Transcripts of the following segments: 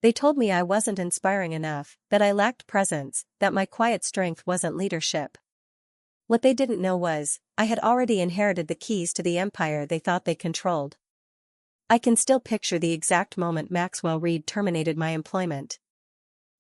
They told me I wasn't inspiring enough, that I lacked presence, that my quiet strength wasn't leadership. What they didn't know was, I had already inherited the keys to the empire they thought they controlled. I can still picture the exact moment Maxwell Reed terminated my employment.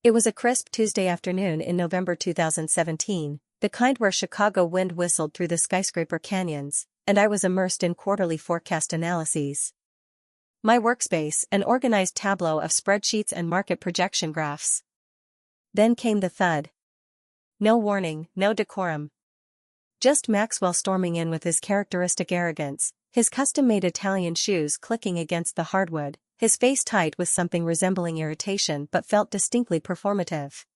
It was a crisp Tuesday afternoon in November 2017, the kind where Chicago wind whistled through the skyscraper canyons, and I was immersed in quarterly forecast analyses. My workspace, an organized tableau of spreadsheets and market projection graphs. Then came the thud. No warning, no decorum. Just Maxwell storming in with his characteristic arrogance, his custom-made Italian shoes clicking against the hardwood, his face tight with something resembling irritation but felt distinctly performative.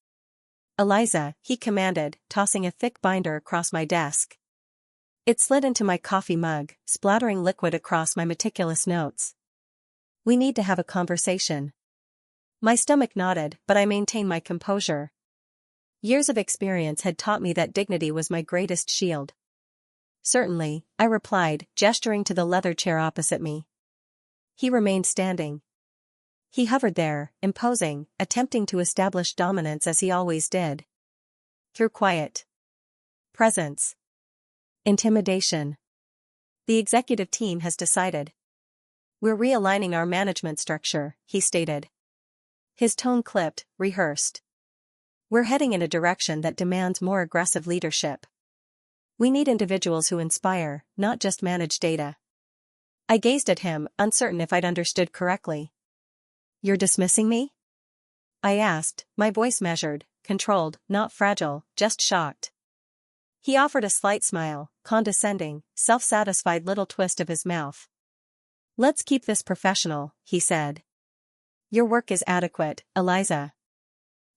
"Eliza," he commanded, tossing a thick binder across my desk. It slid into my coffee mug, splattering liquid across my meticulous notes. "We need to have a conversation." My stomach nodded, but I maintained my composure. Years of experience had taught me that dignity was my greatest shield. "Certainly," I replied, gesturing to the leather chair opposite me. He remained standing. He hovered there, imposing, attempting to establish dominance as he always did. Through quiet presence. Intimidation. "The executive team has decided. We're realigning our management structure," he stated. His tone clipped, rehearsed. "We're heading in a direction that demands more aggressive leadership. We need individuals who inspire, not just manage data." I gazed at him, uncertain if I'd understood correctly. "You're dismissing me?" I asked, my voice measured, controlled, not fragile, just shocked. He offered a slight smile, condescending, self-satisfied little twist of his mouth. "Let's keep this professional," he said. "Your work is adequate, Eliza.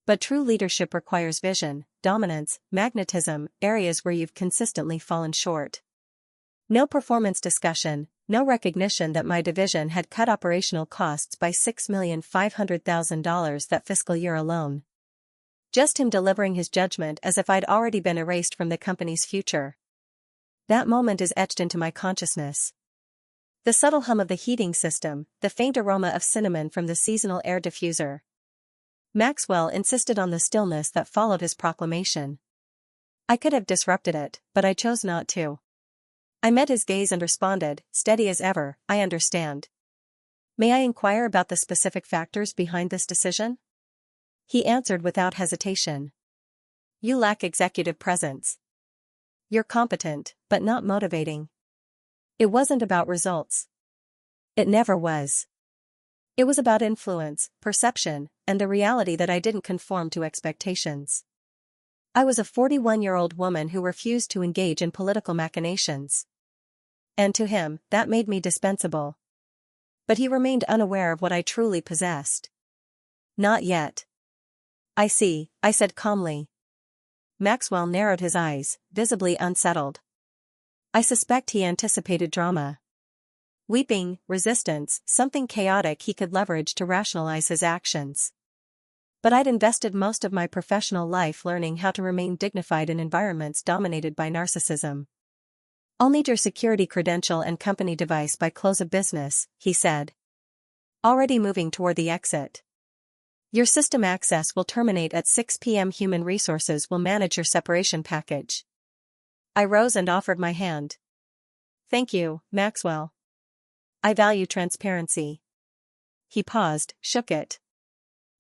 But true leadership requires vision, dominance, magnetism, areas where you've consistently fallen short. No performance discussion, no recognition that my division had cut operational costs by $6,500,000 that fiscal year alone. Just him delivering his judgment as if I'd already been erased from the company's future. That moment is etched into my consciousness. The subtle hum of the heating system, the faint aroma of cinnamon from the seasonal air diffuser. Maxwell insisted on the stillness that followed his proclamation. I could have disrupted it, but I chose not to. I met his gaze and responded, steady as ever, "I understand. May I inquire about the specific factors behind this decision?" He answered without hesitation. "You lack executive presence. You're competent, but not motivating." It wasn't about results. It never was. It was about influence, perception, and the reality that I didn't conform to expectations. I was a 41-year-old woman who refused to engage in political machinations. And to him, that made me dispensable. But he remained unaware of what I truly possessed. "Not yet." "I see," I said calmly. Maxwell narrowed his eyes, visibly unsettled. I suspect he anticipated drama. Weeping, resistance, something chaotic he could leverage to rationalize his actions. But I'd invested most of my professional life learning how to remain dignified in environments dominated by narcissism. "I'll need your security credential and company device by close of business," he said. Already moving toward the exit. "Your system access will terminate at 6 p.m. Human Resources will manage your separation package." I rose and offered my hand. "Thank you, Maxwell. I value transparency." He paused, shook it.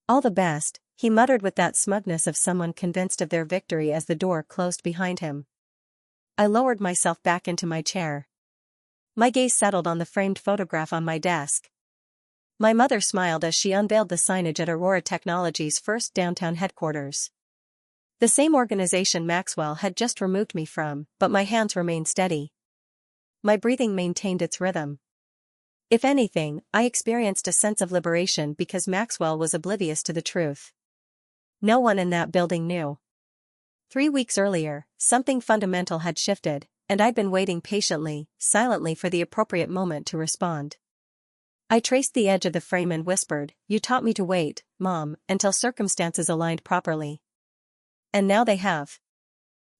"All the best," he muttered with that smugness of someone convinced of their victory as the door closed behind him. I lowered myself back into my chair. My gaze settled on the framed photograph on my desk. My mother smiled as she unveiled the signage at Aurora Technologies' first downtown headquarters. The same organization Maxwell had just removed me from, but my hands remained steady. My breathing maintained its rhythm. If anything, I experienced a sense of liberation because Maxwell was oblivious to the truth. No one in that building knew. 3 weeks earlier, something fundamental had shifted, and I'd been waiting patiently, silently for the appropriate moment to respond. I traced the edge of the frame and whispered, "You taught me to wait, Mom, until circumstances aligned properly. And now they have.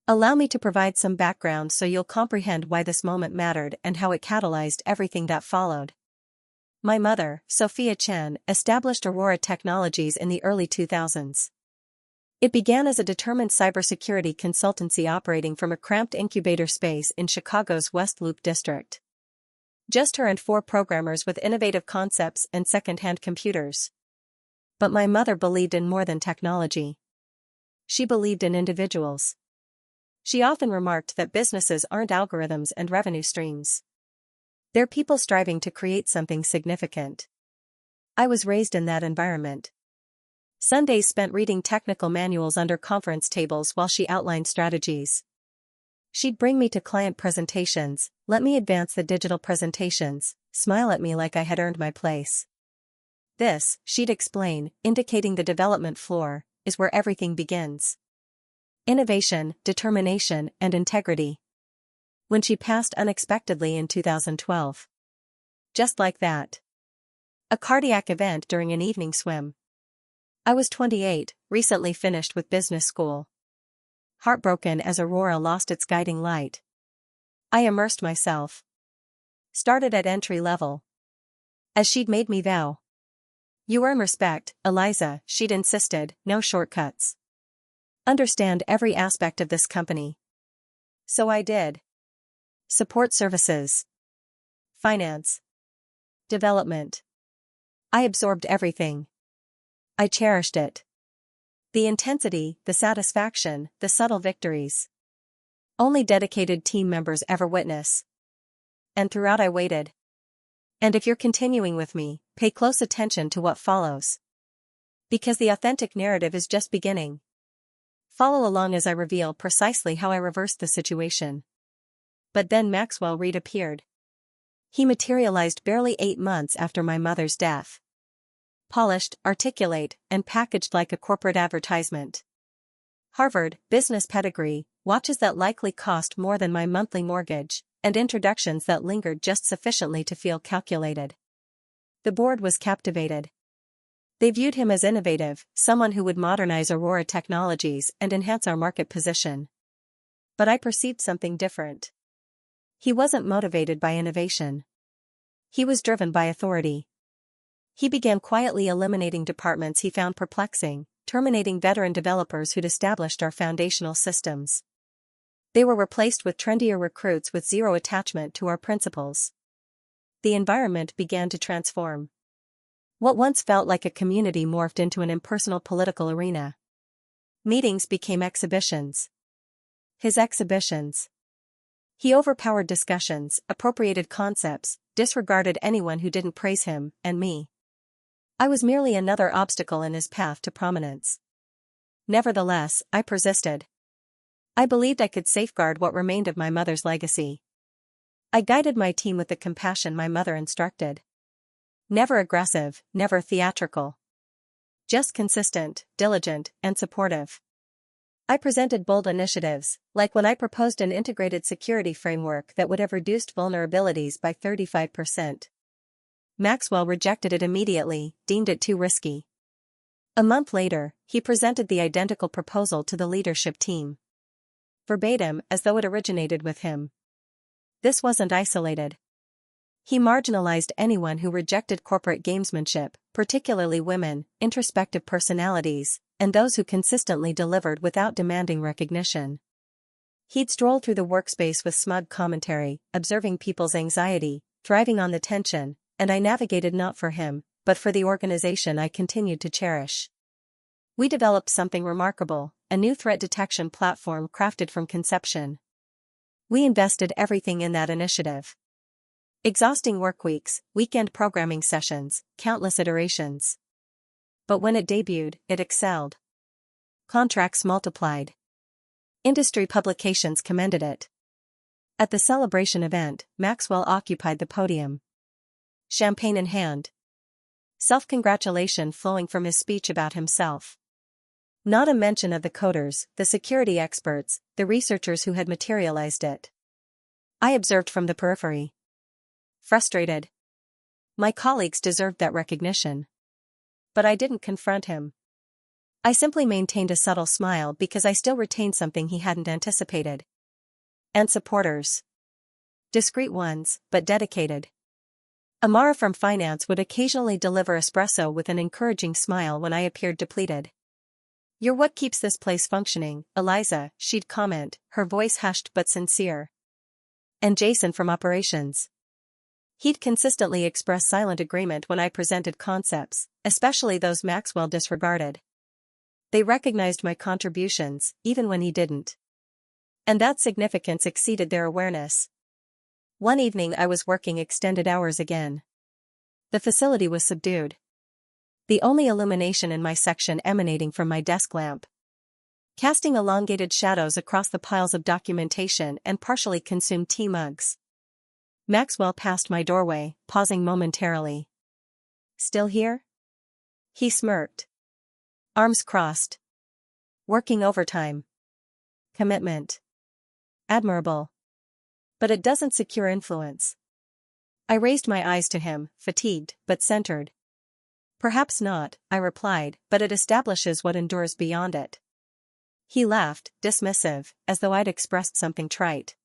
Allow me to provide some background so you'll comprehend why this moment mattered and how it catalyzed everything that followed." My mother, Eliza Chen, established Aurora Technologies in the early 2000s. It began as a determined cybersecurity consultancy operating from a cramped incubator space in Chicago's West Loop district. Just her and 4 programmers with innovative concepts and second-hand computers. But my mother believed in more than technology. She believed in individuals. She often remarked that businesses aren't algorithms and revenue streams. They're people striving to create something significant. I was raised in that environment. Sundays spent reading technical manuals under conference tables while she outlined strategies. She'd bring me to client presentations, let me advance the digital presentations, smile at me like I had earned my place. This, she'd explain, indicating the development floor, is where everything begins. Innovation, determination, and integrity. When she passed unexpectedly in 2012. Just like that. A cardiac event during an evening swim. I was 28, recently finished with business school. Heartbroken as Aurora lost its guiding light. I immersed myself. Started at entry level. As she'd made me vow. You earn respect, Eliza, she'd insisted, no shortcuts. Understand every aspect of this company. So I did. Support services. Finance. Development. I absorbed everything. I cherished it. The intensity, the satisfaction, the subtle victories. Only dedicated team members ever witness. And throughout I waited. And if you're continuing with me, pay close attention to what follows. Because the authentic narrative is just beginning. Follow along as I reveal precisely how I reversed the situation. But then Maxwell Reed appeared. He materialized barely 8 months after my mother's death. Polished, articulate, and packaged like a corporate advertisement. Harvard, business pedigree, watches that likely cost more than my monthly mortgage, and introductions that lingered just sufficiently to feel calculated. The board was captivated. They viewed him as innovative, someone who would modernize Aurora Technologies and enhance our market position. But I perceived something different. He wasn't motivated by innovation. He was driven by authority. He began quietly eliminating departments he found perplexing, terminating veteran developers who'd established our foundational systems. They were replaced with trendier recruits with zero attachment to our principles. The environment began to transform. What once felt like a community morphed into an impersonal political arena. Meetings became exhibitions. His exhibitions. He overpowered discussions, appropriated concepts, disregarded anyone who didn't praise him, and me. I was merely another obstacle in his path to prominence. Nevertheless, I persisted. I believed I could safeguard what remained of my mother's legacy. I guided my team with the compassion my mother instructed. Never aggressive, never theatrical. Just consistent, diligent, and supportive. I presented bold initiatives, like when I proposed an integrated security framework that would have reduced vulnerabilities by 35%. Maxwell rejected it immediately, deemed it too risky. A month later, he presented the identical proposal to the leadership team. Verbatim, as though it originated with him. This wasn't isolated. He marginalized anyone who rejected corporate gamesmanship, particularly women, introspective personalities, and those who consistently delivered without demanding recognition. He'd stroll through the workspace with smug commentary, observing people's anxiety, thriving on the tension, and I navigated not for him, but for the organization I continued to cherish. We developed something remarkable, a new threat detection platform crafted from conception. We invested everything in that initiative. Exhausting workweeks, weekend programming sessions, countless iterations. But when it debuted, it excelled. Contracts multiplied. Industry publications commended it. At the celebration event, Maxwell occupied the podium. Champagne in hand. Self-congratulation flowing from his speech about himself. Not a mention of the coders, the security experts, the researchers who had materialized it. I observed from the periphery. Frustrated. My colleagues deserved that recognition. But I didn't confront him. I simply maintained a subtle smile because I still retained something he hadn't anticipated. And supporters. Discreet ones, but dedicated. Amara from finance would occasionally deliver espresso with an encouraging smile when I appeared depleted. "You're what keeps this place functioning, Eliza," she'd comment, her voice hushed but sincere. And Jason from operations. He'd consistently express silent agreement when I presented concepts, especially those Maxwell disregarded. They recognized my contributions, even when he didn't. And that significance exceeded their awareness. One evening I was working extended hours again. The facility was subdued. The only illumination in my section emanating from my desk lamp, casting elongated shadows across the piles of documentation and partially consumed tea mugs. Maxwell passed my doorway, pausing momentarily. "Still here?" He smirked. Arms crossed. "Working overtime. Commitment. Admirable. But it doesn't secure influence." I raised my eyes to him, fatigued, but centered. "Perhaps not," I replied, "but it establishes what endures beyond it." He laughed, dismissive, as though I'd expressed something trite.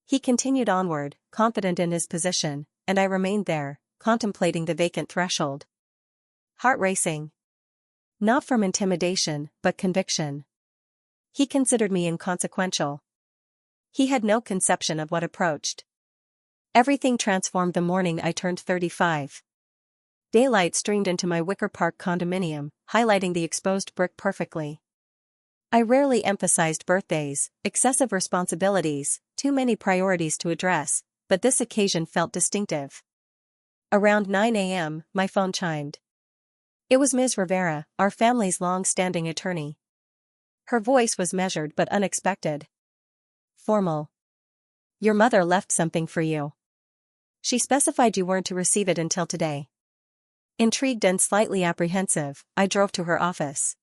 He continued onward, confident in his position, and I remained there, contemplating the vacant threshold. Heart racing. Not from intimidation, but conviction. He considered me inconsequential. He had no conception of what approached. Everything transformed the morning I turned 35. Daylight streamed into my Wicker Park condominium, highlighting the exposed brick perfectly. I rarely emphasized birthdays, excessive responsibilities, too many priorities to address, but this occasion felt distinctive. Around 9 a.m., my phone chimed. It was Ms. Rivera, our family's long-standing attorney. Her voice was measured but unexpected. Formal. "Your mother left something for you. She specified you weren't to receive it until today." Intrigued and slightly apprehensive, I drove to her office.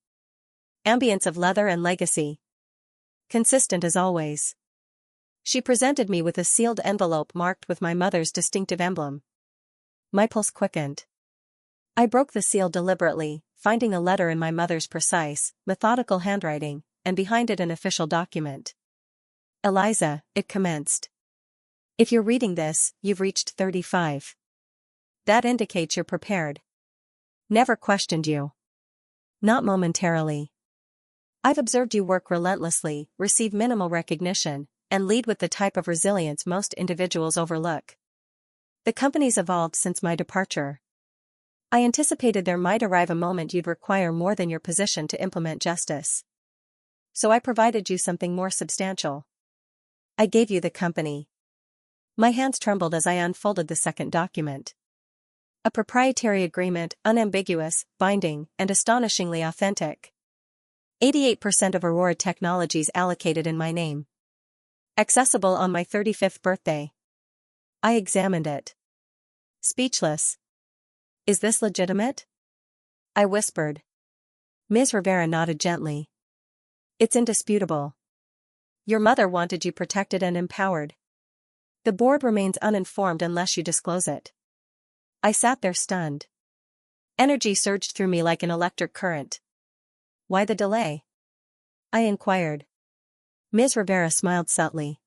Ambience of leather and legacy. Consistent as always. She presented me with a sealed envelope marked with my mother's distinctive emblem. My pulse quickened. I broke the seal deliberately, finding a letter in my mother's precise, methodical handwriting, and behind it an official document. "Eliza," it commenced. "If you're reading this, you've reached 35. That indicates you're prepared. Never questioned you. Not momentarily. I've observed you work relentlessly, receive minimal recognition, and lead with the type of resilience most individuals overlook. The company's evolved since my departure. I anticipated there might arrive a moment you'd require more than your position to implement justice. So I provided you something more substantial. I gave you the company." My hands trembled as I unfolded the second document. A proprietary agreement, unambiguous, binding, and astonishingly authentic. 88% of Aurora Technologies allocated in my name. Accessible on my 35th birthday. I examined it. Speechless. "Is this legitimate?" I whispered. Ms. Rivera nodded gently. "It's indisputable. Your mother wanted you protected and empowered. The board remains uninformed unless you disclose it." I sat there stunned. Energy surged through me like an electric current. "Why the delay?" I inquired. Ms. Rivera smiled subtly.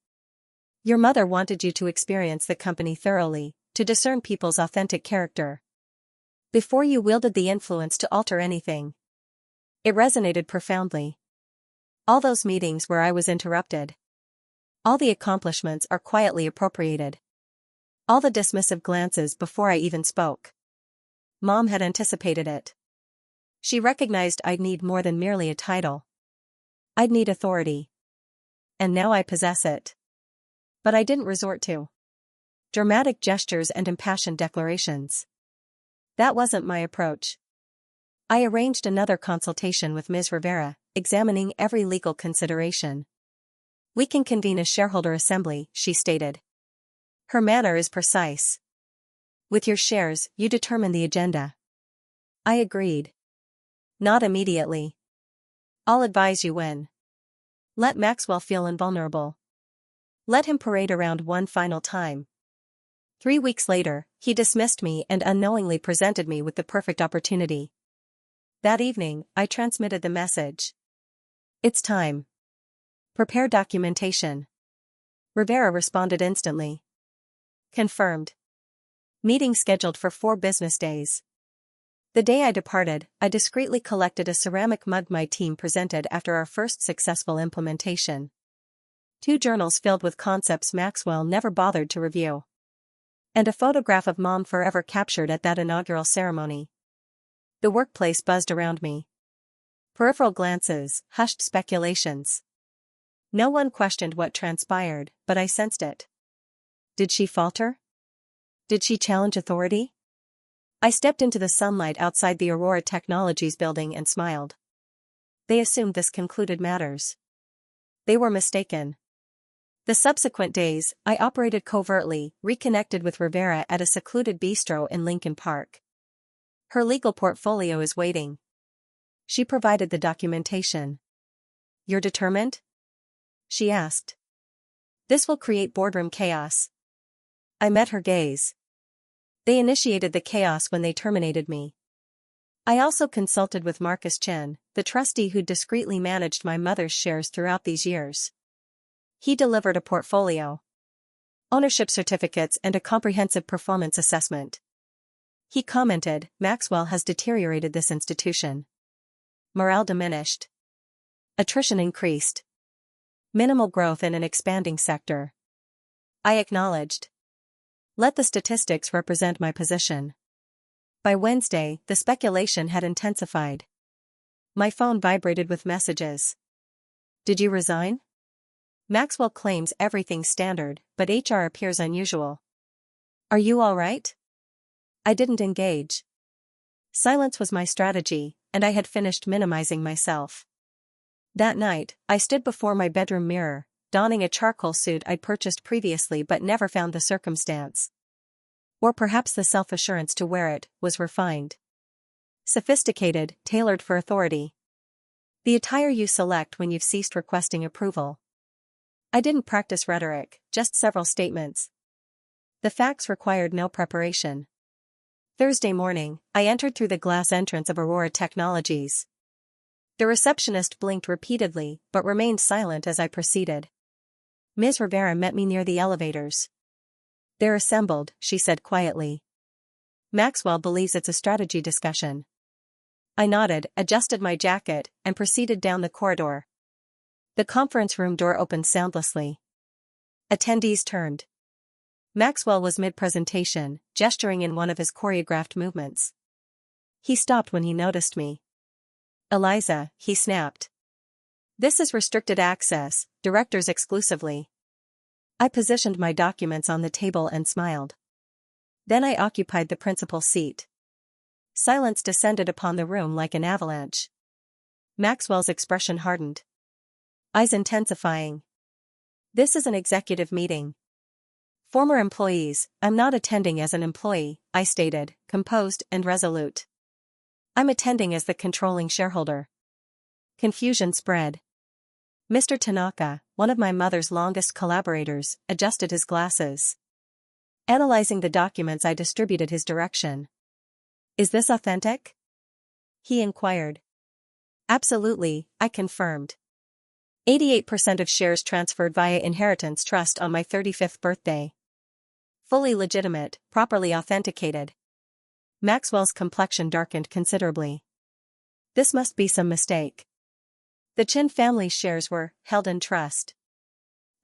"Your mother wanted you to experience the company thoroughly, to discern people's authentic character. Before you wielded the influence to alter anything." It resonated profoundly. All those meetings where I was interrupted. All the accomplishments are quietly appropriated. All the dismissive glances before I even spoke. Mom had anticipated it. She recognized I'd need more than merely a title. I'd need authority. And now I possess it. But I didn't resort to dramatic gestures and impassioned declarations. That wasn't my approach. I arranged another consultation with Ms. Rivera, examining every legal consideration. "We can convene a shareholder assembly," she stated. Her manner is precise. "With your shares, you determine the agenda." I agreed. "Not immediately. I'll advise you when. Let Maxwell feel invulnerable. Let him parade around one final time." 3 weeks later, he dismissed me and unknowingly presented me with the perfect opportunity. That evening, I transmitted the message. "It's time. Prepare documentation." Rivera responded instantly. "Confirmed." Meeting scheduled for 4 business days. The day I departed, I discreetly collected a ceramic mug my team presented after our first successful implementation. 2 journals filled with concepts Maxwell never bothered to review. And a photograph of Mom forever captured at that inaugural ceremony. The workplace buzzed around me. Peripheral glances, hushed speculations. No one questioned what transpired, but I sensed it. Did she falter? Did she challenge authority? I stepped into the sunlight outside the Aurora Technologies building and smiled. They assumed this concluded matters. They were mistaken. The subsequent days, I operated covertly, reconnected with Rivera at a secluded bistro in Lincoln Park. Her legal portfolio is waiting. She provided the documentation. You're determined? She asked. This will create boardroom chaos. I met her gaze. They initiated the chaos when they terminated me. I also consulted with Eliza Chen, the trustee who discreetly managed my mother's shares throughout these years. He delivered a portfolio, ownership certificates and a comprehensive performance assessment. He commented, Maxwell has deteriorated this institution. Morale diminished. Attrition increased. Minimal growth in an expanding sector. I acknowledged. Let the statistics represent my position. By Wednesday, the speculation had intensified. My phone vibrated with messages. Did you resign? Maxwell claims everything's standard, but HR appears unusual. Are you all right? I didn't engage. Silence was my strategy, and I had finished minimizing myself. That night, I stood before my bedroom mirror, donning a charcoal suit I'd purchased previously but never found the circumstance. Or perhaps the self-assurance to wear it was refined. Sophisticated, tailored for authority. The attire you select when you've ceased requesting approval. I didn't practice rhetoric, just several statements. The facts required no preparation. Thursday morning, I entered through the glass entrance of Aurora Technologies. The receptionist blinked repeatedly but remained silent as I proceeded. Ms. Rivera met me near the elevators. They're assembled, she said quietly. Maxwell believes it's a strategy discussion. I nodded, adjusted my jacket, and proceeded down the corridor. The conference room door opened soundlessly. Attendees turned. Maxwell was mid-presentation, gesturing in one of his choreographed movements. He stopped when he noticed me. Eliza, he snapped. This is restricted access, directors exclusively. I positioned my documents on the table and smiled. Then I occupied the principal seat. Silence descended upon the room like an avalanche. Maxwell's expression hardened. Eyes intensifying. This is an executive meeting. Former employees, I'm not attending as an employee, I stated, composed and resolute. I'm attending as the controlling shareholder. Confusion spread. Mr. Tanaka, one of my mother's longest collaborators, adjusted his glasses. Analyzing the documents I distributed his direction. Is this authentic? He inquired. Absolutely, I confirmed. 88% of shares transferred via inheritance trust on my 35th birthday. Fully legitimate, properly authenticated. Maxwell's complexion darkened considerably. This must be some mistake. The Chen family's shares were held in trust.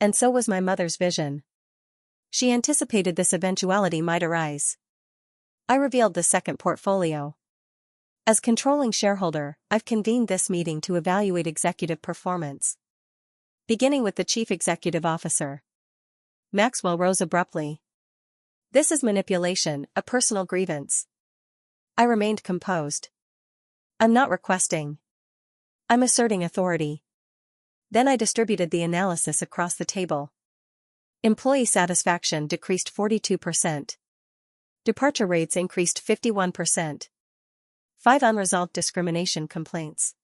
And so was my mother's vision. She anticipated this eventuality might arise. I revealed the second portfolio. As controlling shareholder, I've convened this meeting to evaluate executive performance. Beginning with the chief executive officer. Maxwell rose abruptly. This is manipulation, a personal grievance. I remained composed. I'm not requesting. I'm asserting authority. Then I distributed the analysis across the table. Employee satisfaction decreased 42%. Departure rates increased 51%. 5 unresolved discrimination complaints.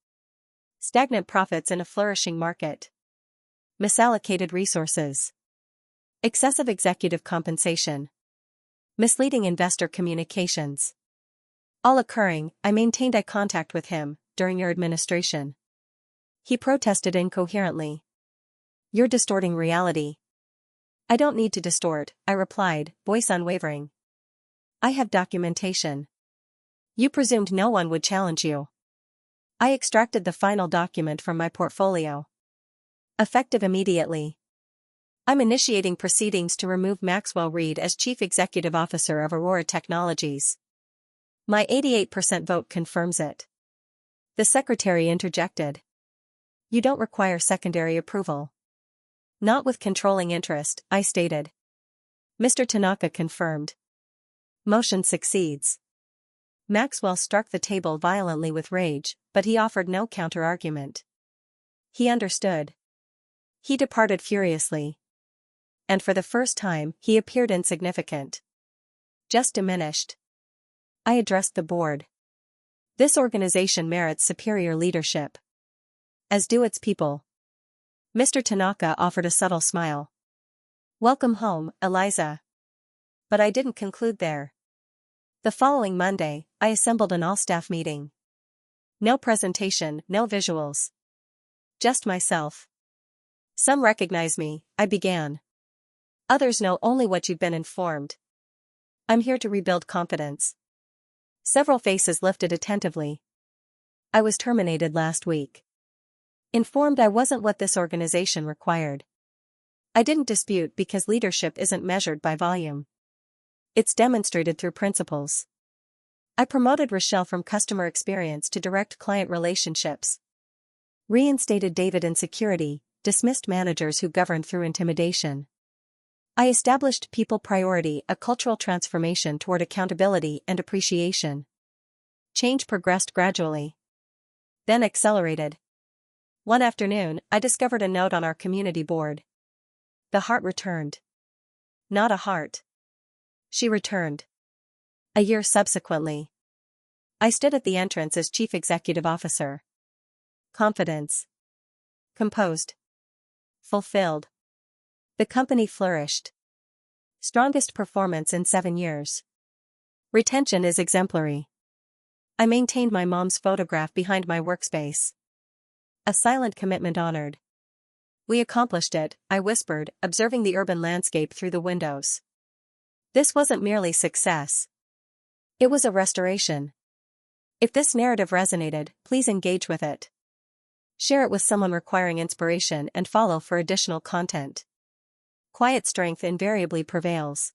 Stagnant profits in a flourishing market. Misallocated resources. Excessive executive compensation. Misleading investor communications. All occurring, I maintained eye contact with him, during your administration. He protested incoherently. You're distorting reality. I don't need to distort, I replied, voice unwavering. I have documentation. You presumed no one would challenge you. I extracted the final document from my portfolio. Effective immediately. I'm initiating proceedings to remove Maxwell Reed as Chief Executive Officer of Aurora Technologies. My 88% vote confirms it. The secretary interjected. You don't require secondary approval. Not with controlling interest, I stated. Mr. Tanaka confirmed. Motion succeeds. Maxwell struck the table violently with rage, but he offered no counter-argument. He understood. He departed furiously. And for the first time, he appeared insignificant. Just diminished. I addressed the board. This organization merits superior leadership. As do its people. Mr. Tanaka offered a subtle smile. Welcome home, Eliza. But I didn't conclude there. The following Monday, I assembled an all-staff meeting. No presentation, no visuals. Just myself. Some recognize me, I began. Others know only what you've been informed. I'm here to rebuild confidence. Several faces lifted attentively. I was terminated last week. Informed I wasn't what this organization required. I didn't dispute because leadership isn't measured by volume. It's demonstrated through principles. I promoted Rochelle from customer experience to direct client relationships. Reinstated David in security, dismissed managers who governed through intimidation. I established people priority, a cultural transformation toward accountability and appreciation. Change progressed gradually. Then accelerated. One afternoon, I discovered a note on our community board. The heart returned. Not a heart. She returned. A year subsequently. I stood at the entrance as Chief Executive Officer. Confidence. Composed. Fulfilled. The company flourished. Strongest performance in 7 years. Retention is exemplary. I maintained my mom's photograph behind my workspace. A silent commitment honored. We accomplished it, I whispered, observing the urban landscape through the windows. This wasn't merely success. It was a restoration. If this narrative resonated, please engage with it. Share it with someone requiring inspiration and follow for additional content. Quiet strength invariably prevails.